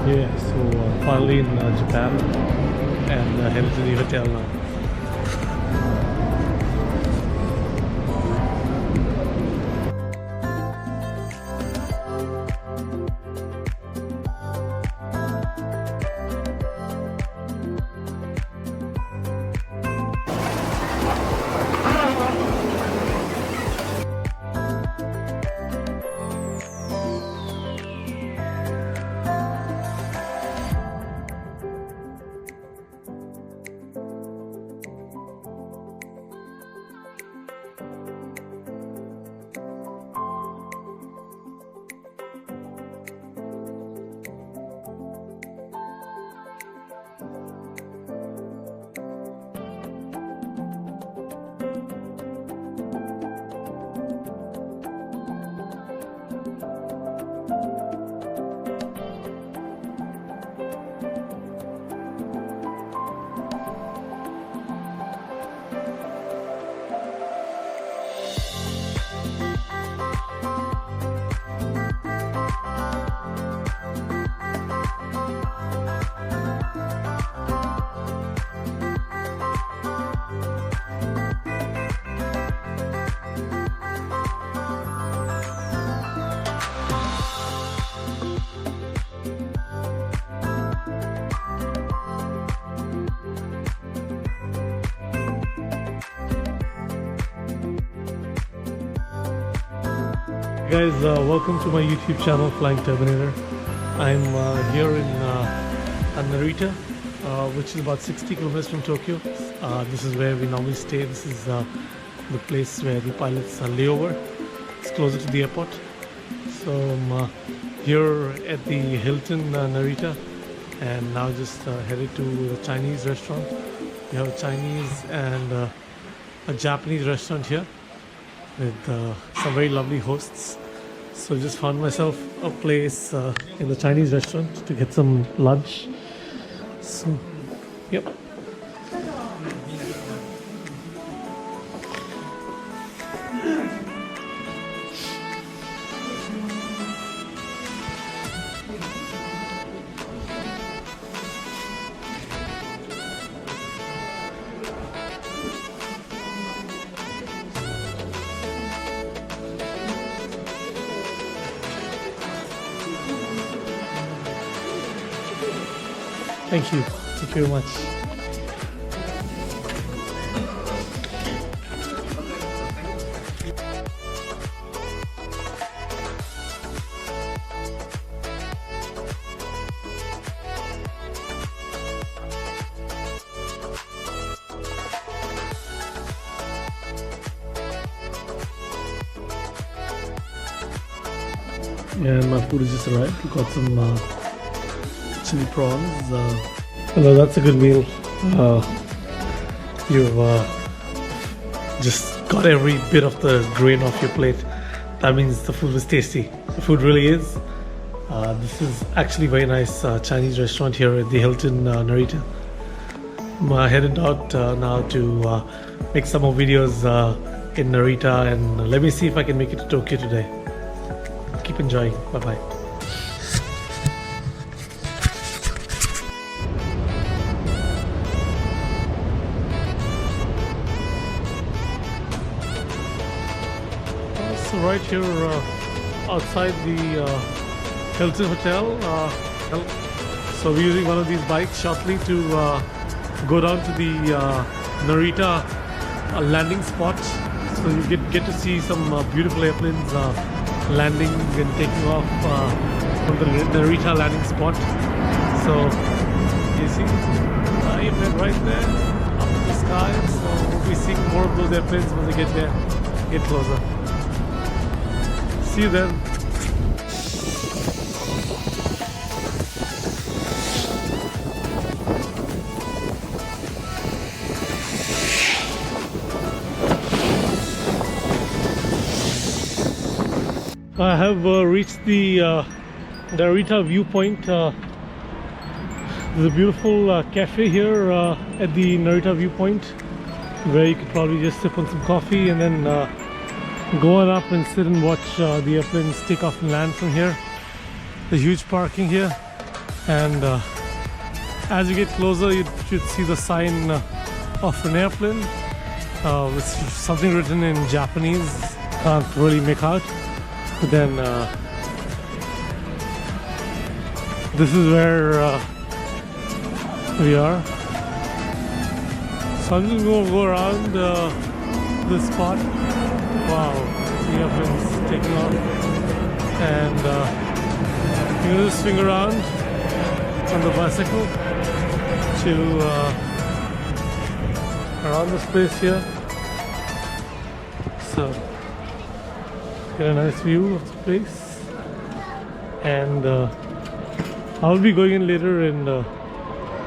Yeah, so finally in Japan, and headed to the hotel now. Guys, welcome to my YouTube channel, Flying Turbanator. I'm here in Narita, which is about 60 kilometers from Tokyo. This is where we normally stay. This is the place where the pilots layover. It's closer to the airport. So I'm here at the Hilton Narita, and now just headed to the Chinese restaurant. We have a Chinese and a Japanese restaurant here with some very lovely hosts. So just found myself a place in the Chinese restaurant to get some lunch. So, yep. Thank you. Thank you very much. And my food has just arrived. We got some chili prawns. Well, that's a good meal. You've just got every bit of the grain off your plate. That means the food was tasty. The food really is. This is actually a very nice Chinese restaurant here at the Hilton Narita. I'm headed out now to make some more videos in Narita, and let me see if I can make it to Tokyo today. Keep enjoying. Bye bye. So right here outside the Hilton Hotel. So we're using one of these bikes shortly to go down to the Narita landing spot. So you get to see some beautiful airplanes landing and taking off from the Narita landing spot. So you see the airplane right there up in the sky. So we'll be seeing more of those airplanes when they get there, get closer. See you then. I have reached the Narita viewpoint. There's a beautiful cafe here at the Narita viewpoint, where you could probably just sip on some coffee and then go on up and sit and watch the airplanes take off and land from here. There's huge parking here, And as you get closer, you should see the sign of an airplane with something written in Japanese. Can't really make out. But then this is where we are. So I'm just going to go around this spot. Wow, the airplane's taking off. And you're going to just swing around on the bicycle to around this place here. So get a nice view of the place. And I'll be going in later and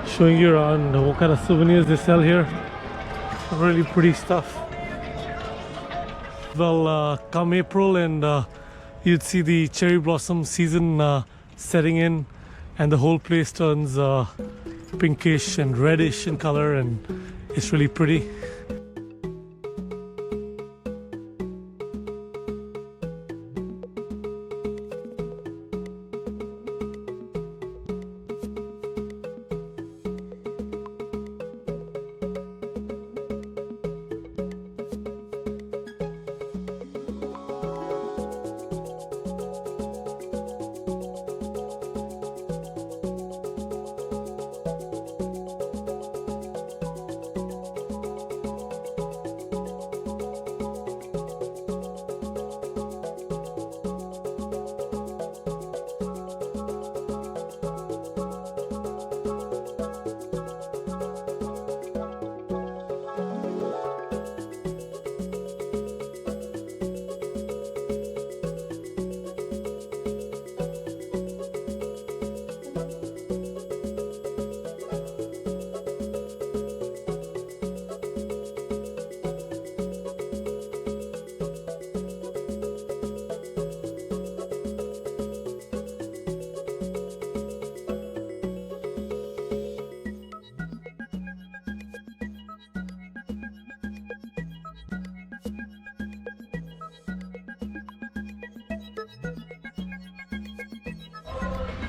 showing you around what kind of souvenirs they sell here. Really pretty stuff. Well, come April and you'd see the cherry blossom season setting in, and the whole place turns pinkish and reddish in color, and it's really pretty.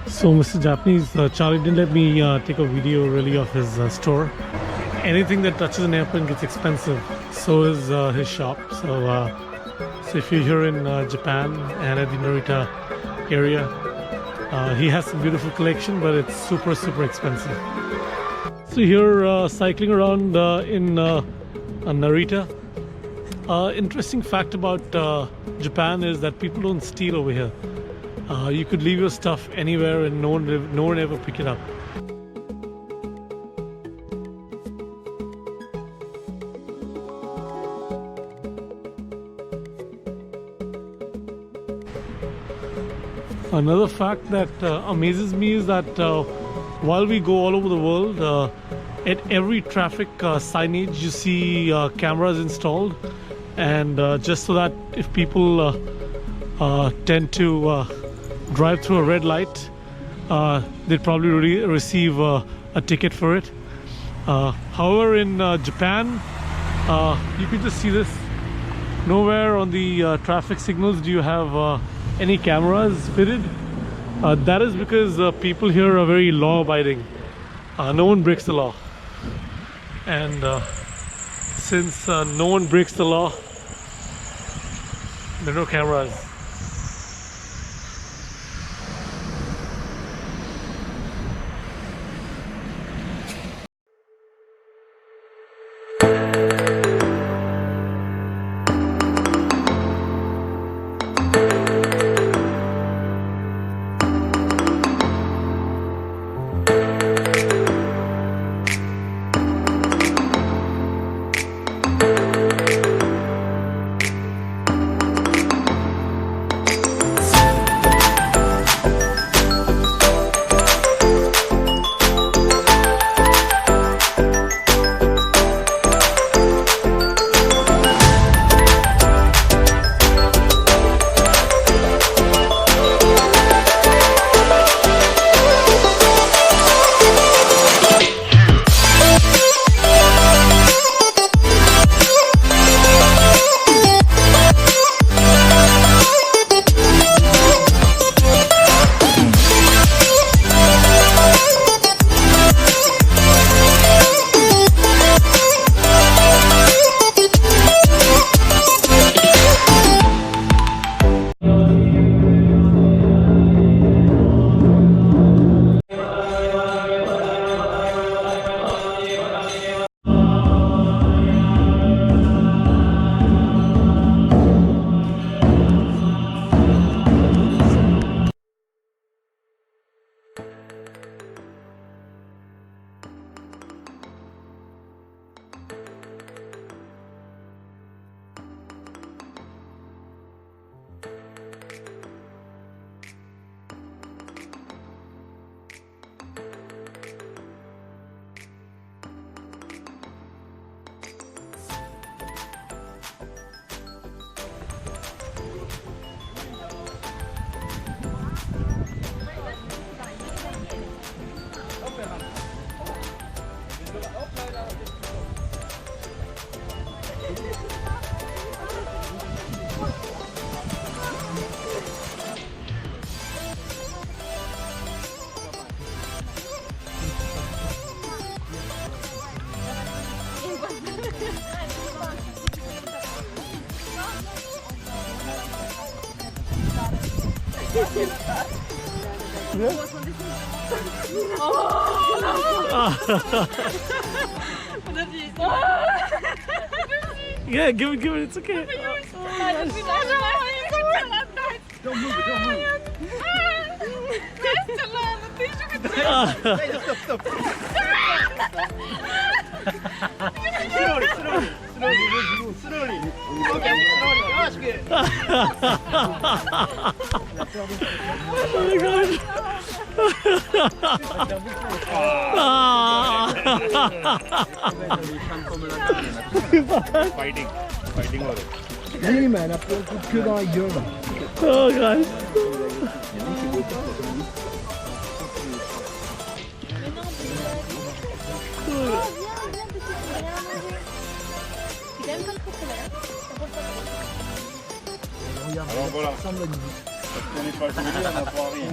So Mr. Japanese, Charlie didn't let me take a video really of his store. Anything that touches an airplane gets expensive. So is his shop. So if you're here in Japan and at the Narita area, he has some beautiful collection, but it's super expensive. So here cycling around in Narita. Interesting fact about Japan is that people don't steal over here. You could leave your stuff anywhere and no one ever pick it up. Another fact that amazes me is that while we go all over the world, at every traffic signage you see cameras installed, and just so that if people tend to drive through a red light, they'd probably receive a ticket for it. However, in Japan, you can just see this. Nowhere on the traffic signals do you have any cameras fitted. That is because people here are very law-abiding. No one breaks the law. And since no one breaks the law, there are no cameras. Подожди. Yeah, give it, it's okay. Don't move, don't move. Настя, ладно, ты еще хотела. Stop. Slowly. Okay, slowly. That's good. Oh my gosh. Fighting var. नहीं मैं आपको कुछ क्यों गिरना Oh gosh. Alors voilà. 20% on n'a pas rien.